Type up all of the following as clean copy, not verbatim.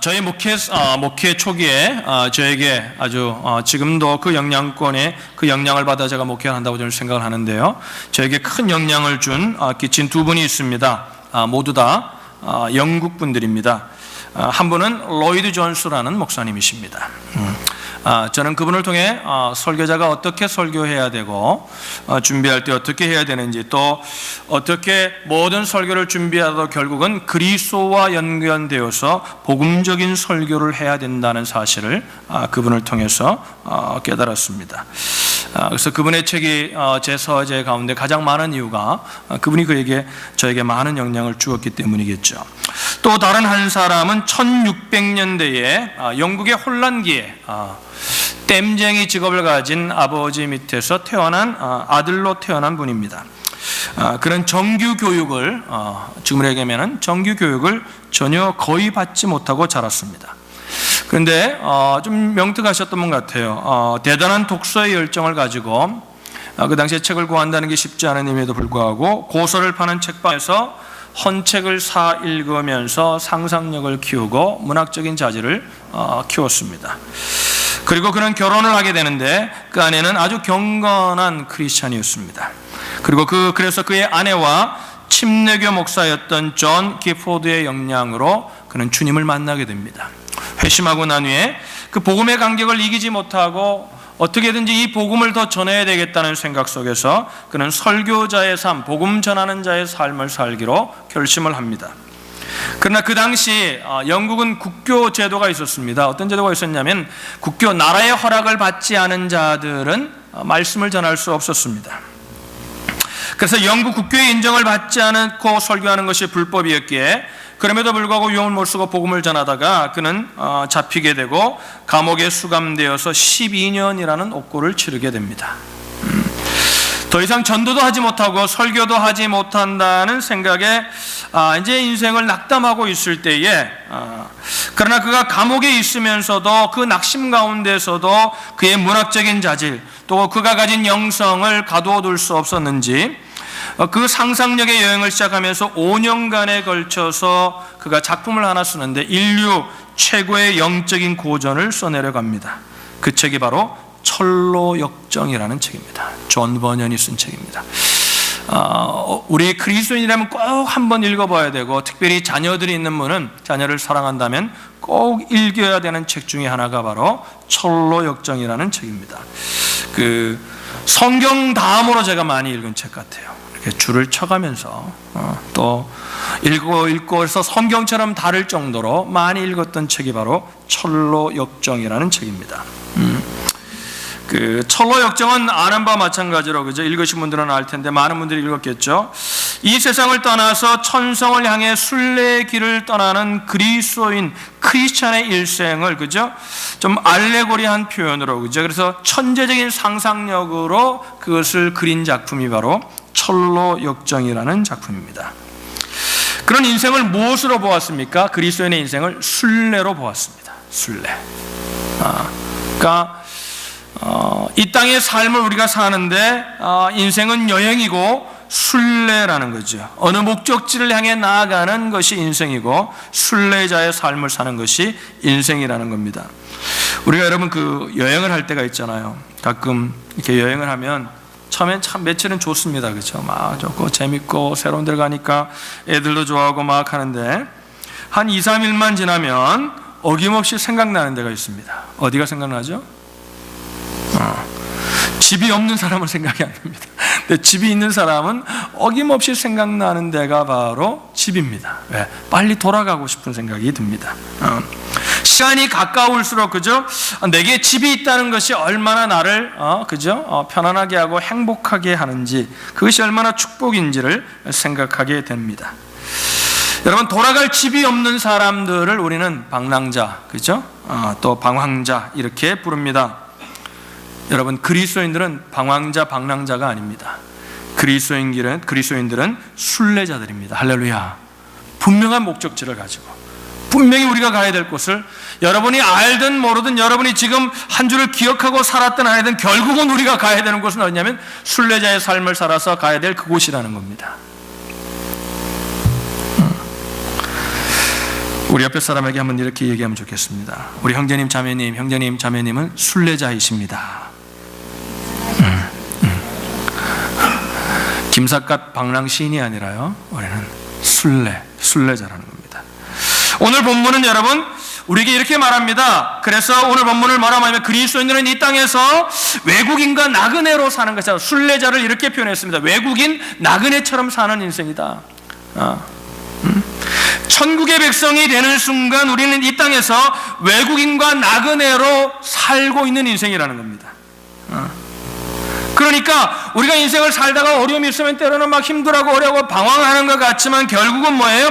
저희 목회 초기에 저에게 아주 지금도 그 영향권에 그 영향을 받아 제가 목회를 한다고 저는 생각을 하는데요. 저에게 큰 영향을 끼친 두 분이 있습니다. 모두 다 영국 분들입니다. 한 분은 로이드 존스라는 목사님이십니다. 저는 그분을 통해 설교자가 어떻게 설교해야 되고 준비할 때 어떻게 해야 되는지, 또 어떻게 모든 설교를 준비하도 결국은 그리스도와 연관되어서 복음적인 설교를 해야 된다는 사실을 그분을 통해서 깨달았습니다. 그래서 그분의 책이 제 서재 가운데 가장 많은 이유가 그분이 저에게 많은 영향을 주었기 때문이겠죠. 또 다른 한 사람은 1600년대에 영국의 혼란기에 댐쟁이 직업을 가진 아버지 밑에서 태어난 아들로 태어난 분입니다. 그런 정규 교육을 지금으로 얘기하면 정규 교육을 전혀 거의 받지 못하고 자랐습니다. 그런데 좀 명특하셨던 분 같아요. 대단한 독서의 열정을 가지고 그 당시에 책을 구한다는 게 쉽지 않은 임에도 불구하고 고서를 파는 책방에서 헌책을 사 읽으면서 상상력을 키우고 문학적인 자질을 키웠습니다. 그리고 그는 결혼을 하게 되는데 그 아내는 아주 경건한 크리스찬이었습니다. 그리고 그래서 그의 아내와 침례교 목사였던 존 기포드의 영향으로 그는 주님을 만나게 됩니다. 회심하고 난 후에 그 복음의 간격을 이기지 못하고 어떻게든지 이 복음을 더 전해야 되겠다는 생각 속에서 그는 설교자의 삶, 복음 전하는 자의 삶을 살기로 결심을 합니다. 그러나 그 당시 영국은 국교 제도가 있었습니다. 어떤 제도가 있었냐면 국교, 나라의 허락을 받지 않은 자들은 말씀을 전할 수 없었습니다. 그래서 영국 국교의 인정을 받지 않고 설교하는 것이 불법이었기에 그럼에도 불구하고 위험을 무릅쓰고 복음을 전하다가 그는 잡히게 되고 감옥에 수감되어서 12년이라는 옥고를 치르게 됩니다. 더 이상 전도도 하지 못하고 설교도 하지 못한다는 생각에 이제 인생을 낙담하고 있을 때에 그러나 그가 감옥에 있으면서도 그 낙심 가운데서도 그의 문학적인 자질, 또 그가 가진 영성을 가두어둘 수 없었는지 그 상상력의 여행을 시작하면서 5년간에 걸쳐서 그가 작품을 하나 쓰는데 인류 최고의 영적인 고전을 써내려갑니다. 그 책이 바로 철로역정이라는 책입니다. 존 버년이 쓴 책입니다. 우리 그리스도인이라면 꼭 한번 읽어봐야 되고, 특별히 자녀들이 있는 분은 자녀를 사랑한다면 꼭 읽어야 되는 책 중에 하나가 바로 철로역정이라는 책입니다. 그 성경 다음으로 제가 많이 읽은 책 같아요. 이렇게 줄을 쳐가면서 또 읽고 해서 성경처럼 다를 정도로 많이 읽었던 책이 바로 철로역정이라는 책입니다. 그 철로역정은 아는 바와 마찬가지로 그죠? 읽으신 분들은 알 텐데 많은 분들이 읽었겠죠. 이 세상을 떠나서 천성을 향해 순례의 길을 떠나는 그리스도인 크리스찬의 일생을 그죠? 좀 알레고리한 표현으로 그죠? 그래서 천재적인 상상력으로 그것을 그린 작품이 바로 철로역정이라는 작품입니다. 그런 인생을 무엇으로 보았습니까? 그리스도인의 인생을 순례로 보았습니다. 순례. 그러니까 이 땅의 삶을 우리가 사는데 인생은 여행이고 순례라는 거죠. 어느 목적지를 향해 나아가는 것이 인생이고 순례자의 삶을 사는 것이 인생이라는 겁니다. 우리가 여러분 그 여행을 할 때가 있잖아요. 가끔 이렇게 여행을 하면 처음엔 참 며칠은 좋습니다. 그렇죠? 막 좋고 재밌고 새로운 데 가니까 애들도 좋아하고 막 하는데 한 2, 3일만 지나면 어김없이 생각나는 데가 있습니다. 어디가 생각나죠? 집이 없는 사람은 생각이 안 납니다. 근데 집이 있는 사람은 어김없이 생각나는 데가 바로 집입니다. 왜? 빨리 돌아가고 싶은 생각이 듭니다. 시간이 가까울수록 그죠? 내게 집이 있다는 것이 얼마나 나를 그죠? 편안하게 하고 행복하게 하는지, 그것이 얼마나 축복인지를 생각하게 됩니다. 여러분, 돌아갈 집이 없는 사람들을 우리는 방랑자, 그죠? 또 방황자 이렇게 부릅니다. 여러분, 그리스도인들은 방황자, 방랑자가 아닙니다. 그리스도인들은 순례자들입니다. 할렐루야. 분명한 목적지를 가지고 분명히 우리가 가야 될 곳을, 여러분이 알든 모르든 여러분이 지금 한 주를 기억하고 살았든 안 하든 결국은 우리가 가야 되는 곳은 어디냐면 순례자의 삶을 살아서 가야 될 그곳이라는 겁니다. 우리 옆에 사람에게 한번 이렇게 얘기하면 좋겠습니다. 우리 형제님 자매님은 순례자이십니다. 김삿갓 방랑 시인이 아니라요, 우리는 순례자라는 겁니다. 오늘 본문은 여러분 우리에게 이렇게 말합니다. 그래서 오늘 본문을 뭐라 하냐면 그리스도인들은 이 땅에서 외국인과 나그네로 사는 것이다. 순례자를 이렇게 표현했습니다. 외국인 나그네처럼 사는 인생이다. 천국의 백성이 되는 순간 우리는 이 땅에서 외국인과 나그네로 살고 있는 인생이라는 겁니다. 그러니까 우리가 인생을 살다가 어려움이 있으면 때로는 막 힘들어하고 어려워 방황하는 것 같지만 결국은 뭐예요?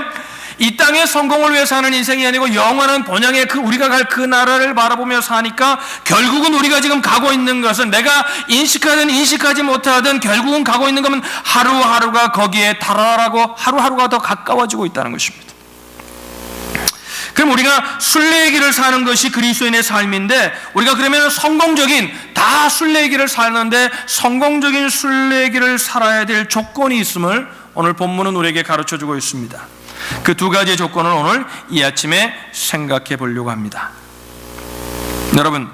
이 땅의 성공을 위해 사는 인생이 아니고 영원한 본향의 우리가 갈 그 나라를 바라보며 사니까 결국은 우리가 지금 가고 있는 것은 내가 인식하든 인식하지 못하든 결국은 가고 있는 것은 하루하루가 거기에 달아나고 하루하루가 더 가까워지고 있다는 것입니다. 그럼 우리가 순례의 길을 사는 것이 그리스도인의 삶인데 우리가 그러면 다 순례의 길을 사는데 성공적인 순례의 길을 살아야 될 조건이 있음을 오늘 본문은 우리에게 가르쳐주고 있습니다. 그 두 가지의 조건을 오늘 이 아침에 생각해 보려고 합니다. 여러분,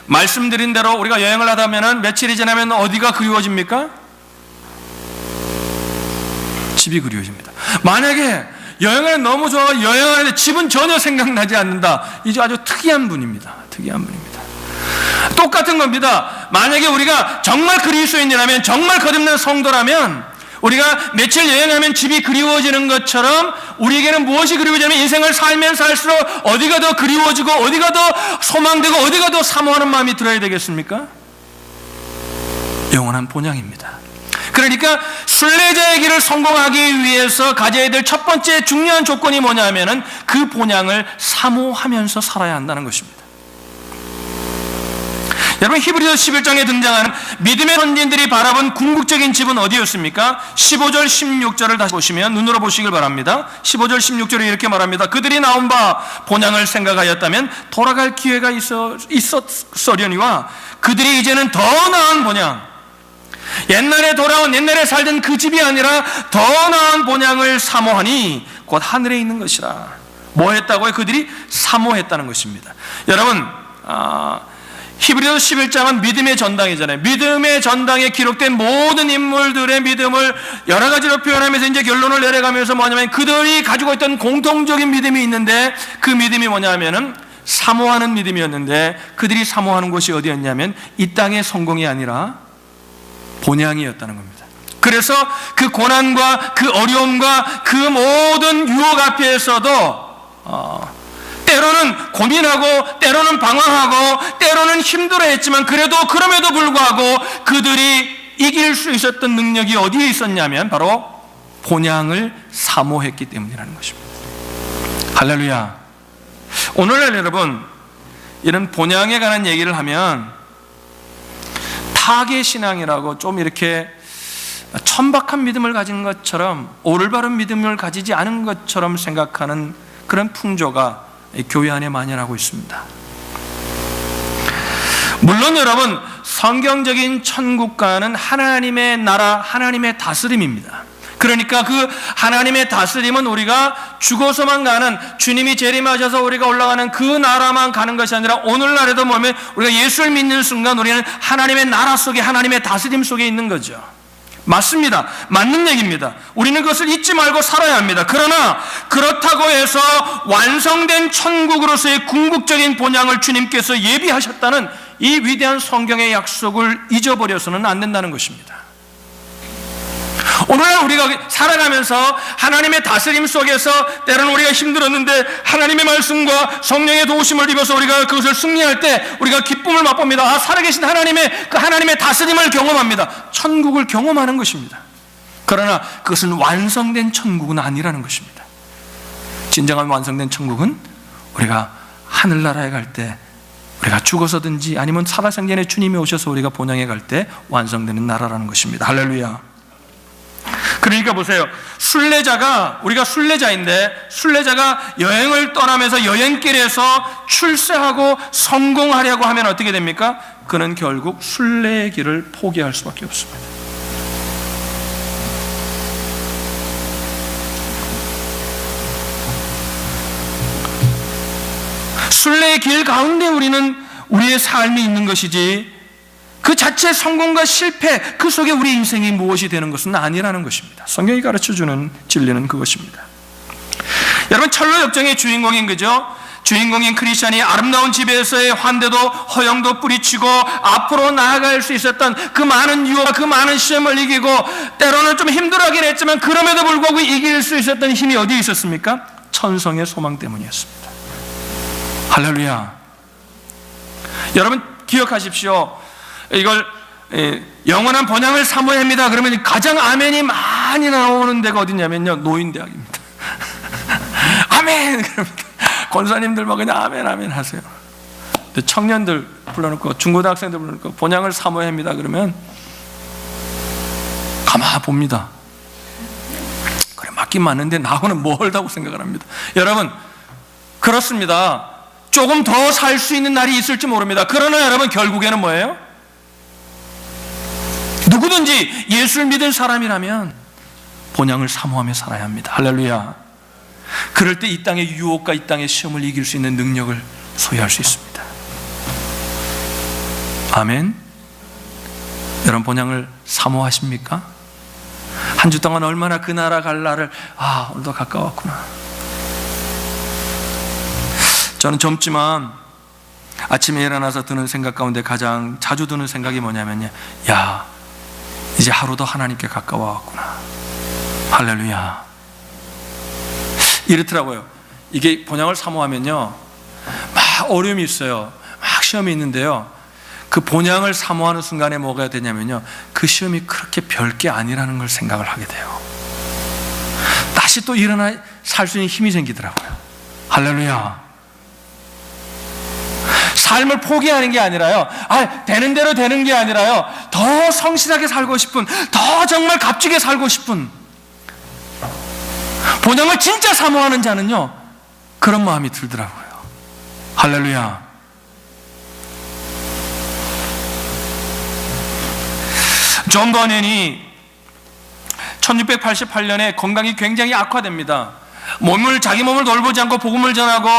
말씀드린 대로 우리가 여행을 하다 보면 며칠이 지나면 어디가 그리워집니까? 집이 그리워집니다. 만약에 여행을 너무 좋아하고 여행하는데 집은 전혀 생각나지 않는다. 이제 아주 특이한 분입니다. 똑같은 겁니다. 만약에 우리가 정말 그리스도인이라면, 정말 거듭난 성도라면 우리가 며칠 여행하면 집이 그리워지는 것처럼 우리에게는 무엇이 그리워지냐면 인생을 살면 살수록 어디가 더 그리워지고 어디가 더 소망되고 어디가 더 사모하는 마음이 들어야 되겠습니까? 영원한 본향입니다. 그러니까 순례자의 길을 성공하기 위해서 가져야 될 첫 번째 중요한 조건이 뭐냐면은 그 본향을 사모하면서 살아야 한다는 것입니다. 여러분, 히브리서 11장에 등장하는 믿음의 선진들이 바라본 궁극적인 집은 어디였습니까? 15절 16절을 다시 보시면 눈으로 보시길 바랍니다. 15절 16절에 이렇게 말합니다. 그들이 나온 바 본향을 생각하였다면 돌아갈 기회가 있었으려니와 그들이 이제는 더 나은 본향, 옛날에 살던 그 집이 아니라 더 나은 본향을 사모하니 곧 하늘에 있는 것이라. 뭐 했다고요? 그들이 사모했다는 것입니다. 여러분, 히브리서 11장은 믿음의 전당이잖아요. 믿음의 전당에 기록된 모든 인물들의 믿음을 여러 가지로 표현하면서 이제 결론을 내려가면서 뭐냐면 그들이 가지고 있던 공통적인 믿음이 있는데 그 믿음이 뭐냐면은 사모하는 믿음이었는데 그들이 사모하는 곳이 어디였냐면 이 땅의 성공이 아니라 본향이었다는 겁니다. 그래서 그 고난과 그 어려움과 그 모든 유혹 앞에서도 때로는 고민하고 때로는 방황하고 때로는 힘들어했지만 그럼에도 불구하고 그들이 이길 수 있었던 능력이 어디에 있었냐면 바로 본향을 사모했기 때문이라는 것입니다. 할렐루야. 오늘날 여러분, 이런 본향에 관한 얘기를 하면 타계 신앙이라고 좀 이렇게 천박한 믿음을 가진 것처럼 올바른 믿음을 가지지 않은 것처럼 생각하는 그런 풍조가 교회 안에 만연하고 있습니다. 물론 여러분, 성경적인 천국과는 하나님의 나라, 하나님의 다스림입니다. 그러니까 그 하나님의 다스림은 우리가 죽어서만 가는, 주님이 재림하셔서 우리가 올라가는 그 나라만 가는 것이 아니라 오늘날에도 보면 우리가 예수를 믿는 순간 우리는 하나님의 나라 속에, 하나님의 다스림 속에 있는 거죠. 맞습니다. 맞는 얘기입니다. 우리는 그것을 잊지 말고 살아야 합니다. 그러나 그렇다고 해서 완성된 천국으로서의 궁극적인 본향을 주님께서 예비하셨다는 이 위대한 성경의 약속을 잊어버려서는 안 된다는 것입니다. 오늘날 우리가 살아가면서 하나님의 다스림 속에서 때로는 우리가 힘들었는데 하나님의 말씀과 성령의 도우심을 입어서 우리가 그것을 승리할 때 우리가 기쁨을 맛봅니다. 살아계신 하나님의 다스림을 경험합니다. 천국을 경험하는 것입니다. 그러나 그것은 완성된 천국은 아니라는 것입니다. 진정한 완성된 천국은 우리가 하늘나라에 갈 때, 우리가 죽어서든지 아니면 살아생전에 주님이 오셔서 우리가 본향에 갈 때 완성되는 나라라는 것입니다. 할렐루야. 그러니까 보세요. 우리가 순례자인데 순례자가 여행을 떠나면서 여행길에서 출세하고 성공하려고 하면 어떻게 됩니까? 그는 결국 순례의 길을 포기할 수밖에 없습니다. 순례의 길 가운데 우리의 삶이 있는 것이지 그 자체 성공과 실패 그 속에 우리 인생이 무엇이 되는 것은 아니라는 것입니다. 성경이 가르쳐주는 진리는 그것입니다. 여러분, 철로 역정의 주인공인 그죠? 주인공인 크리스찬이 아름다운 집에서의 환대도 허영도 뿌리치고 앞으로 나아갈 수 있었던 그 많은 유혹, 그 많은 시험을 이기고 때로는 좀 힘들어하긴 했지만 그럼에도 불구하고 이길 수 있었던 힘이 어디에 있었습니까? 천성의 소망 때문이었습니다. 할렐루야. 여러분 기억하십시오. 이걸 영원한 번향을 사모해야 합니다. 그러면 가장 아멘이 많이 나오는 데가 어디냐면요, 노인대학입니다. 아멘! 그럽니다. 권사님들 막 그냥 아멘 아멘 하세요. 근데 청년들 불러놓고 중고등학생들 불러놓고 번향을 사모해야 합니다. 그러면 가만 봅니다. 그래, 맞긴 맞는데 나하고는 멀다고 생각을 합니다. 여러분, 그렇습니다. 조금 더 살 수 있는 날이 있을지 모릅니다. 그러나 여러분, 결국에는 뭐예요? 누구든지 예수를 믿은 사람이라면 본향을 사모하며 살아야 합니다. 할렐루야. 그럴 때 이 땅의 유혹과 이 땅의 시험을 이길 수 있는 능력을 소유할 수 있습니다. 아멘. 여러분, 본향을 사모하십니까? 한 주 동안 얼마나 그 나라 갈 날을 오늘도 가까웠구나. 저는 젊지만 아침에 일어나서 드는 생각 가운데 가장 자주 드는 생각이 뭐냐면요, 야, 이제 하루도 하나님께 가까워왔구나. 할렐루야. 이렇더라고요. 이게 본향을 사모하면요, 막 어려움이 있어요. 막 시험이 있는데요, 그 본향을 사모하는 순간에 뭐가 되냐면요, 그 시험이 그렇게 별게 아니라는 걸 생각을 하게 돼요. 다시 또 일어나 살 수 있는 힘이 생기더라고요. 할렐루야. 삶을 포기하는 게 아니라요, 되는 대로 되는 게 아니라요, 더 성실하게 살고 싶은, 더 정말 값지게 살고 싶은, 본향을 진짜 사모하는 자는요, 그런 마음이 들더라고요. 할렐루야. 존 버년이 1688년에 건강이 굉장히 악화됩니다. 자기 몸을 돌보지 않고 복음을 전하고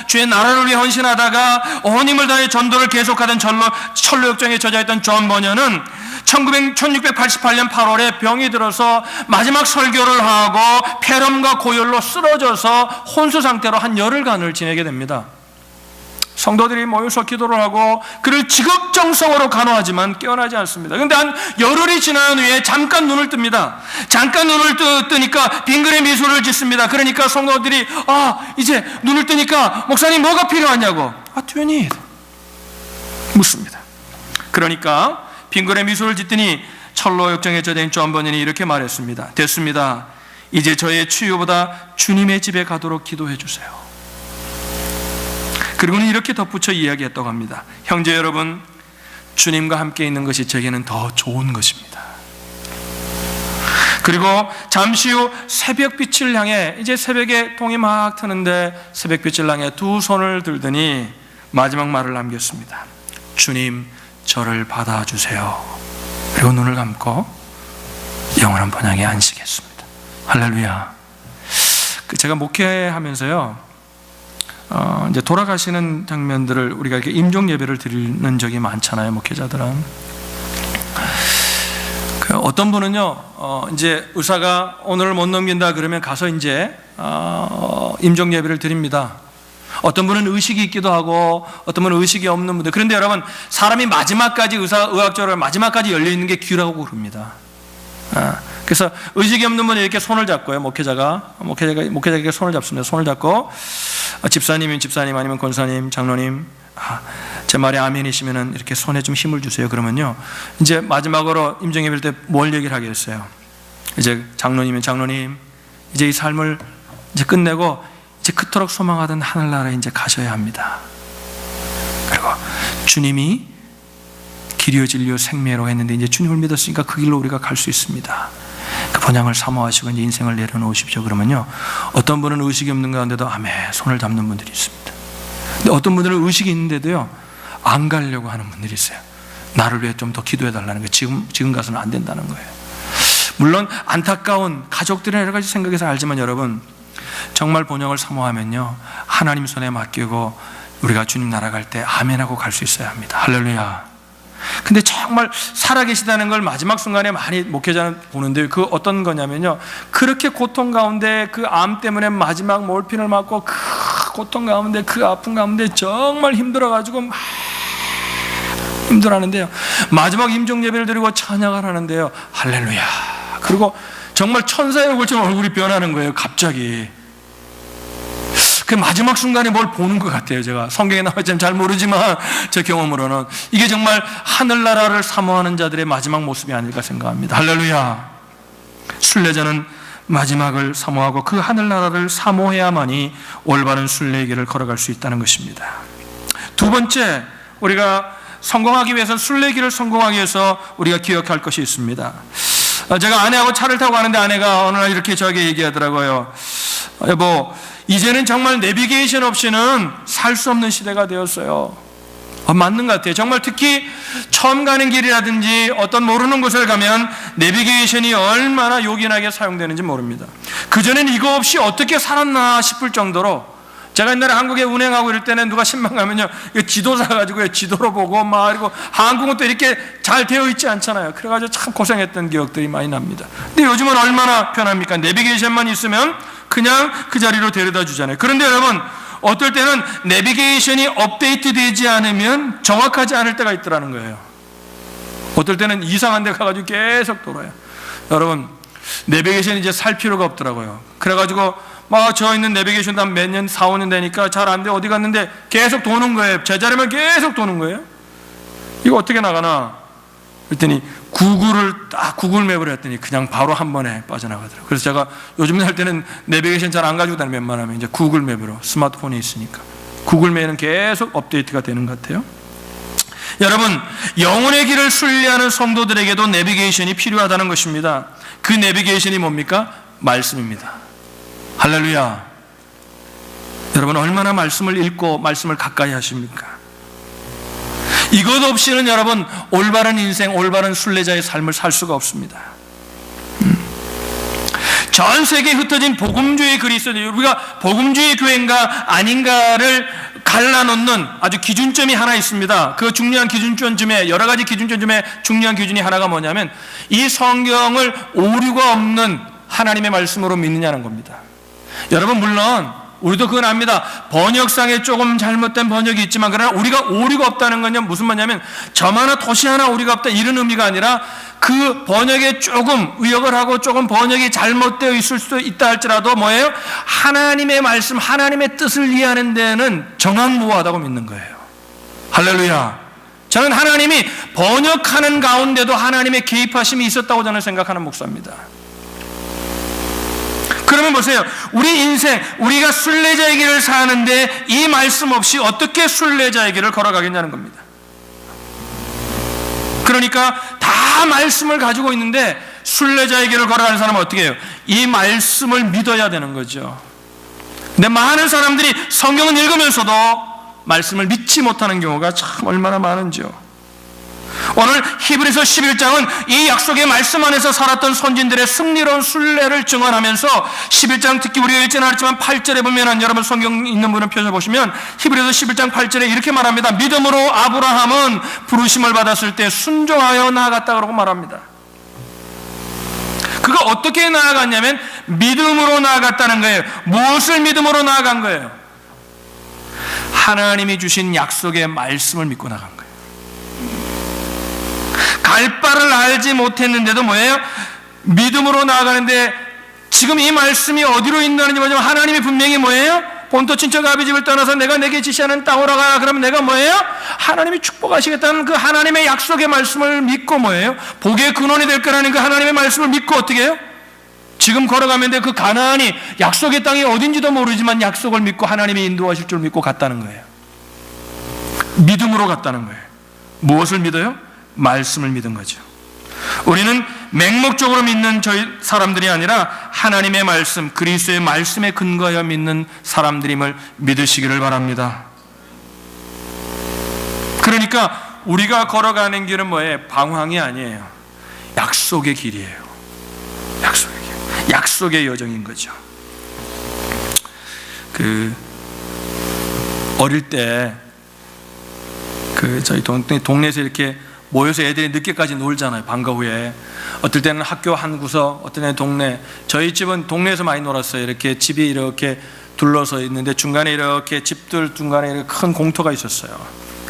주의 나라를 위해 헌신하다가 온 힘을 다해 전도를 계속하던 철로 역정에 젖어있던 존 버년은 1688년 8월에 병이 들어서 마지막 설교를 하고 폐렴과 고열로 쓰러져서 혼수 상태로 한 열흘간을 지내게 됩니다. 성도들이 모여서 기도를 하고 그를 지극정성으로 간호하지만 깨어나지 않습니다. 그런데 한 열흘이 지난 후에 잠깐 눈을 뜹니다. 잠깐 눈을 뜨니까 빙그레 미소를 짓습니다. 그러니까 성도들이 이제 눈을 뜨니까 목사님 뭐가 필요하냐고, What do you need? 묻습니다. 그러니까 빙그레 미소를 짓더니 철로 역정에 젖은 존 버년이 이렇게 말했습니다. 됐습니다. 이제 저의 치유보다 주님의 집에 가도록 기도해 주세요. 그리고는 이렇게 덧붙여 이야기했다고 합니다. 형제 여러분, 주님과 함께 있는 것이 제게는 더 좋은 것입니다. 그리고 잠시 후 새벽빛을 향해, 이제 새벽에 동이 막 트는데 새벽빛을 향해 두 손을 들더니 마지막 말을 남겼습니다. 주님, 저를 받아주세요. 그리고 눈을 감고 영원한 번향에 앉으시겠습니다. 할렐루야. 제가 목회하면서요, 이제 돌아가시는 장면들을 우리가 이렇게 임종 예배를 드리는 적이 많잖아요, 목회자들은. 어떤 분은요, 이제 의사가 오늘을 못 넘긴다 그러면 가서 이제 임종 예배를 드립니다. 어떤 분은 의식이 있기도 하고 어떤 분은 의식이 없는 분들. 그런데 여러분, 사람이 마지막까지 의학적으로 마지막까지 열려 있는 게 귀라고 그럽니다. 그래서 의식이 없는 분이 이렇게 손을 잡고요, 목회자에게 손을 잡습니다. 손을 잡고 집사님이면 집사님, 아니면 권사님, 장로님, 제 말에 아멘이시면은 이렇게 손에 좀 힘을 주세요. 그러면요, 이제 마지막으로 임종 예배일 때 뭘 얘기를 하겠어요? 이제 장로님이면 장로님, 이제 이 삶을 이제 끝내고 이제 그토록 소망하던 하늘나라에 이제 가셔야 합니다. 그리고 주님이 길이요 진리요 생명이라고 했는데 이제 주님을 믿었으니까 그 길로 우리가 갈 수 있습니다. 그 번향을 사모하시고 이제 인생을 내려놓으십시오. 그러면요, 어떤 분은 의식이 없는 가운데도 아멘 손을 잡는 분들이 있습니다. 근데 어떤 분들은 의식이 있는데도요, 안 가려고 하는 분들이 있어요. 나를 위해 좀 더 기도해 달라는 거예요. 지금 가서는 안 된다는 거예요. 물론 안타까운 가족들의 여러 가지 생각에서 알지만 여러분, 정말 번향을 사모하면요, 하나님 손에 맡기고 우리가 주님 나라 갈 때 아멘하고 갈 수 있어야 합니다. 할렐루야. 근데 정말 살아계시다는 걸 마지막 순간에 많이 목회자는 보는데, 그 어떤 거냐면요, 그렇게 고통 가운데 그 암 때문에 마지막 몰핀을 맞고 그 고통 가운데 그 아픔 가운데 정말 힘들어가지고 막 힘들어하는데요, 마지막 임종 예배를 드리고 찬양을 하는데요, 할렐루야. 그리고 정말 천사의 얼굴처럼 얼굴이 변하는 거예요. 갑자기 그 마지막 순간에 뭘 보는 것 같아요. 제가 성경에 나와있지만 잘 모르지만 제 경험으로는 이게 정말 하늘나라를 사모하는 자들의 마지막 모습이 아닐까 생각합니다. 할렐루야. 순례자는 마지막을 사모하고 그 하늘나라를 사모해야만이 올바른 순례의 길을 걸어갈 수 있다는 것입니다. 두 번째, 우리가 성공하기 위해서, 순례길을 성공하기 위해서 우리가 기억할 것이 있습니다. 제가 아내하고 차를 타고 가는데 아내가 어느 날 이렇게 저에게 얘기하더라고요. 여보, 이제는 정말 내비게이션 없이는 살 수 없는 시대가 되었어요. 맞는 것 같아요. 정말 특히 처음 가는 길이라든지 어떤 모르는 곳을 가면 내비게이션이 얼마나 요긴하게 사용되는지 모릅니다. 그전엔 이거 없이 어떻게 살았나 싶을 정도로, 제가 옛날에 한국에 운행하고 이럴 때는 누가 신방가면요, 지도 사가지고 지도로 보고 막, 그리고 한국은 또 이렇게 잘 되어 있지 않잖아요. 그래가지고 참 고생했던 기억들이 많이 납니다. 근데 요즘은 얼마나 편합니까? 내비게이션만 있으면 그냥 그 자리로 데려다 주잖아요. 그런데 여러분, 어떨 때는 내비게이션이 업데이트 되지 않으면 정확하지 않을 때가 있더라는 거예요. 어떨 때는 이상한 데 가가지고 계속 돌아요. 여러분, 내비게이션 이제 살 필요가 없더라고요. 그래가지고 막 저 있는 내비게이션도 한 몇 년, 4, 5년 되니까 잘 안 돼. 어디 갔는데 계속 도는 거예요. 제자리만 계속 도는 거예요. 이거 어떻게 나가나? 그랬더니 구글 맵을 했더니 그냥 바로 한 번에 빠져나가더라고요. 그래서 제가 요즘 할 때는 내비게이션 잘 안 가지고 다니면, 웬만하면 이제 구글 맵으로, 스마트폰이 있으니까 구글 맵은 계속 업데이트가 되는 것 같아요. 여러분, 영혼의 길을 순례하는 성도들에게도 내비게이션이 필요하다는 것입니다. 그 내비게이션이 뭡니까? 말씀입니다. 할렐루야. 여러분, 얼마나 말씀을 읽고 말씀을 가까이 하십니까? 이것 없이는 여러분, 올바른 인생, 올바른 순례자의 삶을 살 수가 없습니다. 전 세계에 흩어진 복음주의 그리스도인들, 우리가 복음주의 교회인가 아닌가를 갈라놓는 아주 기준점이 하나 있습니다. 그 중요한 기준점 중에, 여러 가지 기준점 중에 중요한 기준이 하나가 뭐냐면, 이 성경을 오류가 없는 하나님의 말씀으로 믿느냐는 겁니다. 여러분, 물론 우리도 그건 압니다. 번역상에 조금 잘못된 번역이 있지만, 그러나 우리가 오류가 없다는 건요, 무슨 말이냐면 점 하나 토시 하나 오류가 없다, 이런 의미가 아니라 그 번역에 조금 의역을 하고 조금 번역이 잘못되어 있을 수도 있다 할지라도 뭐예요? 하나님의 말씀, 하나님의 뜻을 이해하는 데는 정확무하다고 믿는 거예요. 할렐루야. 저는 하나님이 번역하는 가운데도 하나님의 개입하심이 있었다고 저는 생각하는 목사입니다. 그러면 보세요. 우리 인생, 우리가 순례자의 길을 사는데 이 말씀 없이 어떻게 순례자의 길을 걸어가겠냐는 겁니다. 그러니까 다 말씀을 가지고 있는데 순례자의 길을 걸어가는 사람은 어떻게 해요? 이 말씀을 믿어야 되는 거죠. 근데 많은 사람들이 성경을 읽으면서도 말씀을 믿지 못하는 경우가 참 얼마나 많은지요. 오늘 히브리서 11장은 이 약속의 말씀 안에서 살았던 선진들의 승리로운 순례를 증언하면서 11장 특히 우리가 읽지는 않았지만 8절에 보면, 여러분 성경 있는 분은 펴보시면 히브리서 11장 8절에 이렇게 말합니다. 믿음으로 아브라함은 부르심을 받았을 때 순종하여 나아갔다 그러고 말합니다. 그가 어떻게 나아갔냐면 믿음으로 나아갔다는 거예요. 무엇을 믿음으로 나아간 거예요? 하나님이 주신 약속의 말씀을 믿고 나간 거예요. 갈 바를 알지 못했는데도 뭐예요? 믿음으로 나아가는데, 지금 이 말씀이 어디로 인도하는지 뭐냐면, 하나님이 분명히 뭐예요? 본토 친척 아비 집을 떠나서 내가 내게 지시하는 땅으로 가라. 그러면 내가 뭐예요? 하나님이 축복하시겠다는 그 하나님의 약속의 말씀을 믿고 뭐예요? 복의 근원이 될 거라는 그 하나님의 말씀을 믿고 어떻게 해요? 지금 걸어가면 돼. 그 가나안이 약속의 땅이 어딘지도 모르지만 약속을 믿고 하나님이 인도하실 줄 믿고 갔다는 거예요. 믿음으로 갔다는 거예요. 무엇을 믿어요? 말씀을 믿은 거죠. 우리는 맹목적으로 믿는 저희 사람들이 아니라 하나님의 말씀, 그리스도의 말씀에 근거하여 믿는 사람들임을 믿으시기를 바랍니다. 그러니까 우리가 걸어가는 길은 뭐예요? 방황이 아니에요. 약속의 길이에요. 약속의 길. 약속의 여정인 거죠. 어릴 때 저희 동네에서 이렇게 모여서 애들이 늦게까지 놀잖아요. 방과 후에. 어떨 때는 학교 한 구석, 어떨 때는 동네. 저희 집은 동네에서 많이 놀았어요. 이렇게 집이 이렇게 둘러서 있는데 중간에 이렇게 집들 중간에 이렇게 큰 공터가 있었어요.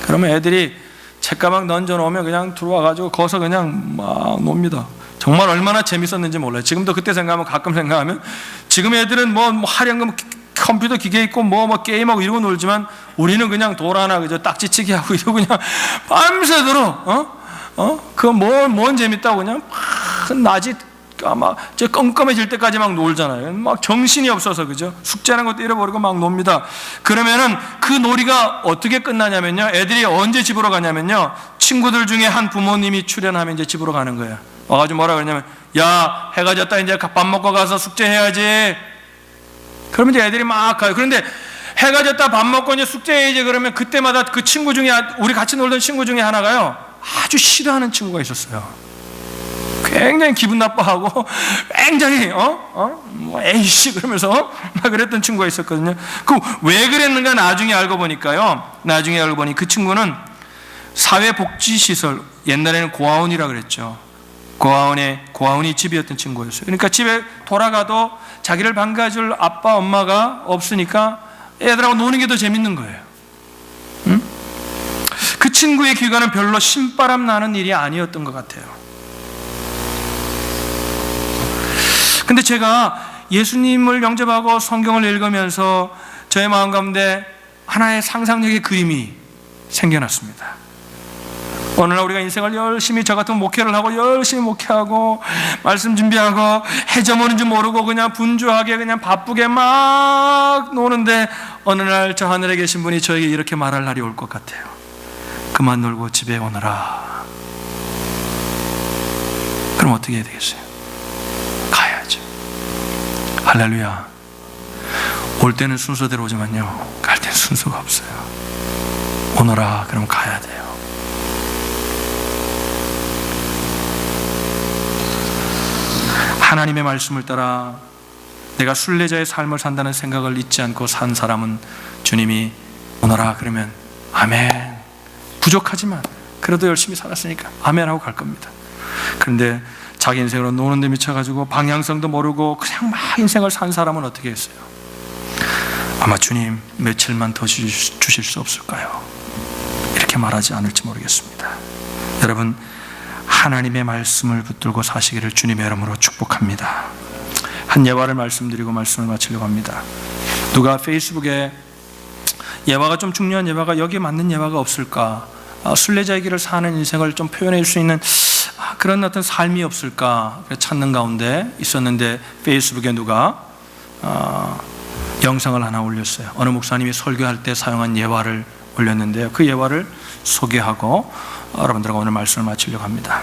그러면 애들이 책가방 던져놓으면 그냥 들어와가지고 거기서 그냥 막 놉니다. 정말 얼마나 재밌었는지 몰라요. 지금도 그때 생각하면, 가끔 생각하면, 지금 애들은 뭐 화려한 컴퓨터 기계 있고 뭐 게임하고 이러고 놀지만 우리는 그냥 돌 하나 그저 딱지치기 하고 이러고 그냥 밤새도록 뭔 재밌다고 그냥 막 낮이 아마 저 껌껌해질 때까지 막 놀잖아요. 막 정신이 없어서, 그죠? 숙제하는 것도 잃어버리고 막 놉니다. 그러면은 그 놀이가 어떻게 끝나냐면요, 애들이 언제 집으로 가냐면요, 친구들 중에 한 부모님이 출연하면 이제 집으로 가는 거예요. 와가지고 뭐라 그러냐면, 야, 해가 졌다, 이제 밥 먹고 가서 숙제해야지. 그러면 이제 애들이 막 가요. 그런데 해가 졌다, 밥 먹고 이제 숙제해야지. 그러면 그때마다 그 친구 중에, 우리 같이 놀던 친구 중에 하나가요, 아주 싫어하는 친구가 있었어요. 굉장히 기분 나빠하고 굉장히 에이씨 그러면서 막 그랬던 친구가 있었거든요. 그 왜 그랬는가 나중에 알고 보니까요, 나중에 알고 보니 그 친구는 사회복지시설, 옛날에는 고아원이라 그랬죠. 고아원이 집이었던 친구였어요. 그러니까 집에 돌아가도 자기를 반겨줄 아빠 엄마가 없으니까 애들하고 노는 게 더 재밌는 거예요. 응? 그 친구의 귀가는 별로 신바람 나는 일이 아니었던 것 같아요. 근데 제가 예수님을 영접하고 성경을 읽으면서 저의 마음 가운데 하나의 상상력의 그림이 생겨났습니다. 어느 날 우리가 인생을 열심히 저 같은 목회를 하고 열심히 목회하고 말씀 준비하고 해점 오는 줄 모르고 그냥 분주하게 그냥 바쁘게 막 노는데 어느 날 저 하늘에 계신 분이 저에게 이렇게 말할 날이 올 것 같아요. 그만 놀고 집에 오너라. 그럼 어떻게 해야 되겠어요? 가야죠. 할렐루야. 올 때는 순서대로 오지만요, 갈 때는 순서가 없어요. 오너라. 그럼 가야 돼요. 하나님의 말씀을 따라 내가 순례자의 삶을 산다는 생각을 잊지 않고 산 사람은 주님이 오너라 그러면 아멘, 부족하지만 그래도 열심히 살았으니까 아멘 하고 갈 겁니다. 그런데 자기 인생으로 노는 데 미쳐가지고 방향성도 모르고 그냥 막 인생을 산 사람은 어떻게 했어요? 아마 주님 며칠만 더 주실 수 없을까요? 이렇게 말하지 않을지 모르겠습니다. 여러분, 하나님의 말씀을 붙들고 사시기를 주님의 이름으로 축복합니다. 한 예화를 말씀드리고 말씀을 마치려고 합니다. 누가 페이스북에 예화가 좀 중요한 예화가, 여기에 맞는 예화가 없을까? 순례자의 길을 사는 인생을 좀 표현할 수 있는 그런 어떤 삶이 없을까 찾는 가운데 있었는데, 페이스북에 누가 영상을 하나 올렸어요. 어느 목사님이 설교할 때 사용한 예화를 올렸는데요, 그 예화를 소개하고 여러분들과 오늘 말씀을 마치려고 합니다.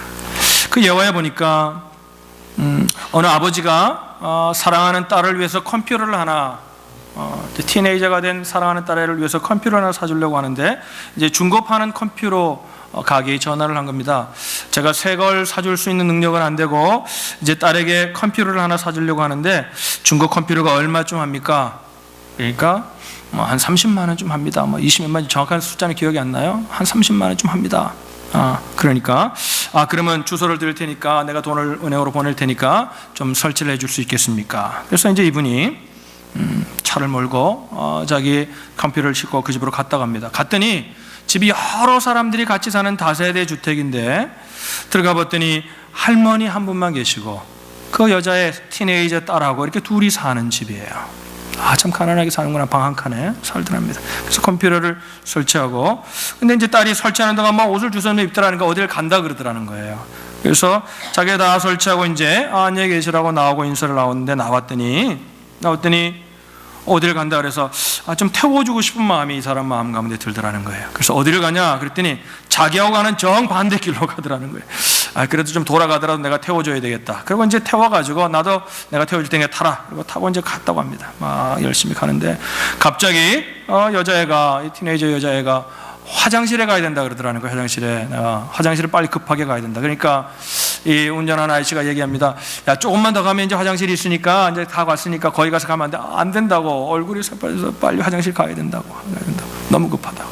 그 예화에 보니까 어느 아버지가 사랑하는 딸을 위해서 컴퓨터를 하나, 티네이저가 된 사랑하는 딸을 위해서 컴퓨터를 하나 사주려고 하는데, 이제 중고 파는 컴퓨터 가게에 전화를 한 겁니다. 제가 새 걸 사줄 수 있는 능력은 안 되고 이제 딸에게 컴퓨터를 하나 사주려고 하는데 중고 컴퓨터가 얼마쯤 합니까? 그러니까 한 30만 원 좀 합니다. 20몇만 원, 정확한 숫자는 기억이 안 나요. 한 30만 원 좀 합니다. 그러니까 그러면 주소를 드릴 테니까 내가 돈을 은행으로 보낼 테니까 좀 설치를 해줄 수 있겠습니까? 그래서 이제 이분이 차를 몰고 자기 컴퓨터를 싣고 그 집으로 갔다 갑니다. 갔더니 집이 여러 사람들이 같이 사는 다세대 주택인데 들어가 봤더니 할머니 한 분만 계시고 그 여자의 티네이저 딸하고 이렇게 둘이 사는 집이에요. 참 가난하게 사는구나. 방 한 칸에 살더랍니다. 그래서 컴퓨터를 설치하고, 근데 이제 딸이 설치하는 동안 막 옷을 주워서 입더라니까 어디를 간다 그러더라는 거예요. 그래서 자기가 다 설치하고 이제 안녕히 계시라고 나오고 인사를 나오는데 나왔더니 어디를 간다 그래서 좀 태워주고 싶은 마음이 이 사람 마음 가운데 들더라는 거예요. 그래서 어디를 가냐 그랬더니 자기하고 가는 정반대 길로 가더라는 거예요. 그래도 좀 돌아가더라도 내가 태워줘야 되겠다. 그리고 이제 태워가지고 나도 내가 태워줄 테니까 타라. 그리고 타고 이제 갔다고 합니다. 막 열심히 가는데 갑자기 여자애가, 이 티네이저 여자애가 화장실에 가야 된다 그러더라는 거예요. 화장실에 빨리 급하게 가야 된다. 그러니까 이 운전하는 아저씨가 얘기합니다. 야, 조금만 더 가면 이제 화장실이 있으니까 이제 다 갔으니까 거기 가서 가면 안 된다고. 얼굴이 새빨개서 빨리 화장실 가야 된다고. 너무 급하다.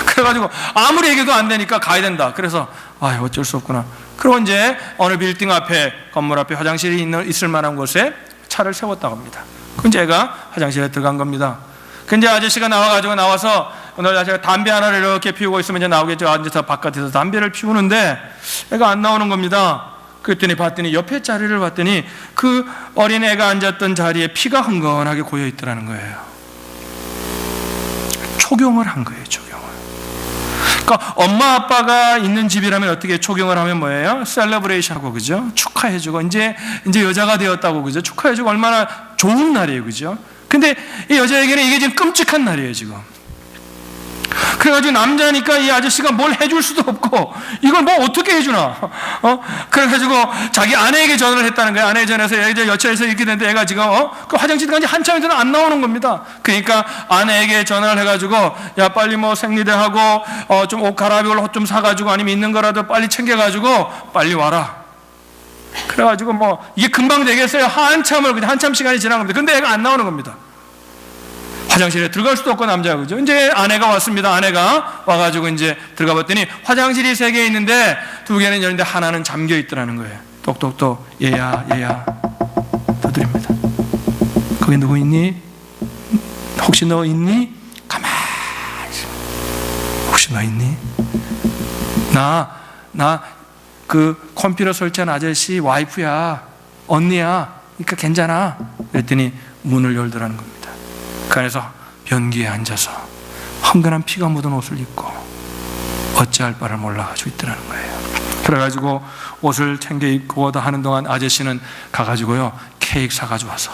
그래가지고 아무리 얘기도 안 되니까 가야 된다. 그래서 어쩔 수 없구나. 그리고 이제 어느 빌딩 앞에, 건물 앞에 화장실이 있을 만한 곳에 차를 세웠다고 합니다. 그 제가 화장실에 들어간 겁니다. 근데 아저씨가 나와서 오늘 제가 담배 하나를 이렇게 피우고 있으면 이제 나오겠죠. 앉아서 바깥에서 담배를 피우는데 애가 안 나오는 겁니다. 그랬더니 봤더니 옆에 자리를 봤더니 그 어린애가 앉았던 자리에 피가 흥건하게 고여 있더라는 거예요. 초경을 한 거예요. 초경을. 그러니까 엄마 아빠가 있는 집이라면 어떻게 초경을 하면 뭐예요? 셀러브레이션하고, 그죠? 축하해주고 이제 여자가 되었다고, 그죠? 축하해주고 얼마나 좋은 날이에요, 그죠? 근데 이 여자에게는 이게 지금 끔찍한 날이에요, 지금. 그래가지고 남자니까 이 아저씨가 뭘 해줄 수도 없고 이걸 뭐 어떻게 해주나. 그래가지고 자기 아내에게 전화를 했다는 거예요. 아내에 전화해서 이제 여차해서 이렇게 됐는데 애가 지금 그 화장실 간지 한참에서는 안 나오는 겁니다. 그러니까 아내에게 전화를 해가지고 야 빨리 뭐 생리대하고 좀 옷 갈아입을 옷 좀 사가지고 아니면 있는 거라도 빨리 챙겨가지고 빨리 와라. 그래가지고 뭐 이게 금방 되겠어요. 한참 시간이 지난 겁니다. 근데 애가 안 나오는 겁니다. 화장실에 들어갈 수도 없고 남자가, 그죠? 이제 아내가 왔습니다. 아내가 와가지고 이제 들어가 봤더니 화장실이 3개 있는데 2개는 열렸는데 하나는 잠겨 있더라는 거예요. 똑똑똑. 얘야 두드립니다. 거기 누구 있니? 혹시 너 있니? 가만히 있어. 혹시 너 있니? 나 그 컴퓨터 설치한 아저씨 와이프야, 언니야. 그러니까 괜찮아. 그랬더니 문을 열더라는 겁니다. 그 안에서 변기에 앉아서 흥건한 피가 묻은 옷을 입고 어찌할 바를 몰라가지고 있더라는 거예요. 그래가지고 옷을 챙겨 입고 다 하는 동안 아저씨는 가가지고요 케이크 사가지고 와서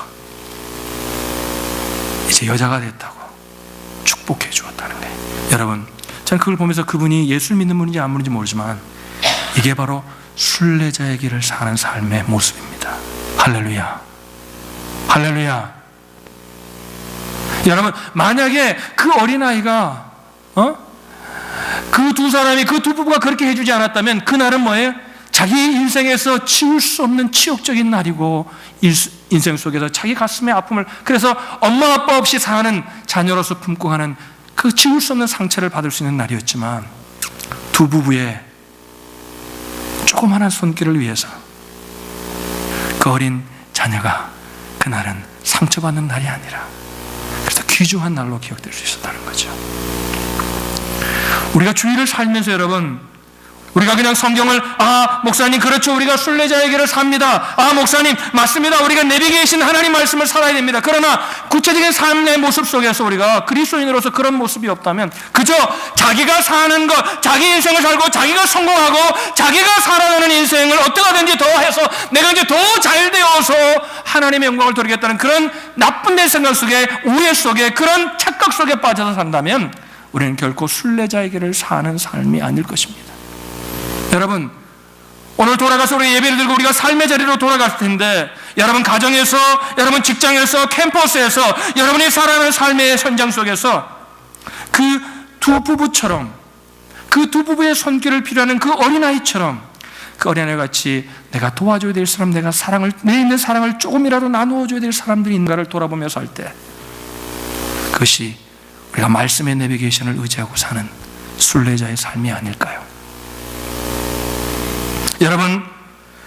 이제 여자가 됐다고 축복해 주었다는 거예요. 여러분, 저는 그걸 보면서 그분이 예수를 믿는 분인지 안 믿는지 모르지만 이게 바로 순례자의 길을 사는 삶의 모습입니다. 할렐루야, 할렐루야. 여러분, 만약에 그 어린아이가 그 두 사람이, 그 두 부부가 그렇게 해주지 않았다면 그날은 뭐예요? 자기 인생에서 지울 수 없는 치욕적인 날이고 인생 속에서 자기 가슴의 아픔을, 그래서 엄마 아빠 없이 사는 자녀로서 품고 가는 그 지울 수 없는 상처를 받을 수 있는 날이었지만 두 부부의 조그마한 손길을 위해서 그 어린 자녀가 그날은 상처받는 날이 아니라 귀중한 날로 기억될 수 있었다는 거죠. 우리가 주일을 살면서 여러분, 우리가 그냥 성경을 목사님 그렇죠, 우리가 순례자의 길을 삽니다. 목사님 맞습니다, 우리가 내비 계신 하나님 말씀을 살아야 됩니다. 그러나 구체적인 삶의 모습 속에서 우리가 그리스도인으로서 그런 모습이 없다면 그저 자기가 사는 것, 자기 인생을 살고 자기가 성공하고 자기가 살아가는 인생을 어떻게든지 더 해서 내가 이제 더 잘 되어서 하나님의 영광을 돌리겠다는 그런 나쁜 내 생각 속에, 우애 속에, 그런 착각 속에 빠져서 산다면 우리는 결코 순례자의 길을 사는 삶이 아닐 것입니다. 여러분, 오늘 돌아가서 우리 예배를 들고 우리가 삶의 자리로 돌아갈 텐데, 여러분 가정에서, 여러분 직장에서, 캠퍼스에서, 여러분이 살아가는 삶의 현장 속에서 그 두 부부처럼, 그 두 부부의 손길을 필요하는 그 어린아이처럼, 그 어린아이 같이 내가 도와줘야 될 사람, 내가 내 있는 사랑을 조금이라도 나누어줘야 될 사람들이 있는가를 돌아보며 살 때, 그것이 우리가 말씀의 내비게이션을 의지하고 사는 순례자의 삶이 아닐까요? 여러분,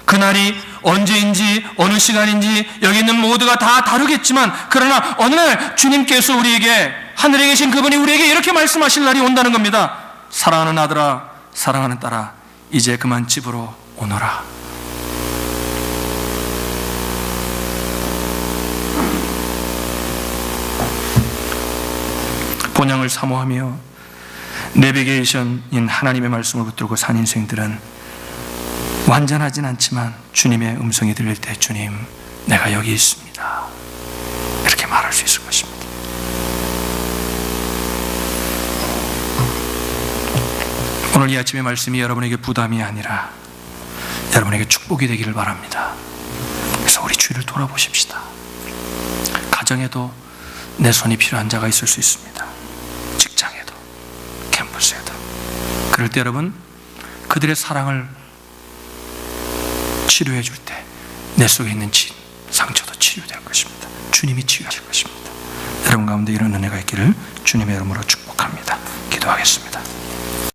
그날이 언제인지 어느 시간인지 여기 있는 모두가 다 다르겠지만, 그러나 어느 날 주님께서 우리에게, 하늘에 계신 그분이 우리에게 이렇게 말씀하실 날이 온다는 겁니다. 사랑하는 아들아, 사랑하는 딸아, 이제 그만 집으로 오너라. 본향을 사모하며 내비게이션인 하나님의 말씀을 붙들고 산 인생들은 완전하진 않지만 주님의 음성이 들릴 때, 주님 내가 여기 있습니다, 이렇게 말할 수 있을 것입니다. 오늘 이 아침의 말씀이 여러분에게 부담이 아니라 여러분에게 축복이 되기를 바랍니다. 그래서 우리 주위를 돌아보십시다. 가정에도 내 손이 필요한 자가 있을 수 있습니다. 직장에도, 캠퍼스에도. 그럴 때 여러분, 그들의 사랑을 치료해 줄 때 내 속에 있는 상처도 치유될 것입니다. 주님이 치유하실 것입니다. 여러분 어려운 가운데 이런 은혜가 있기를 주님의 이름으로 축복합니다. 기도하겠습니다.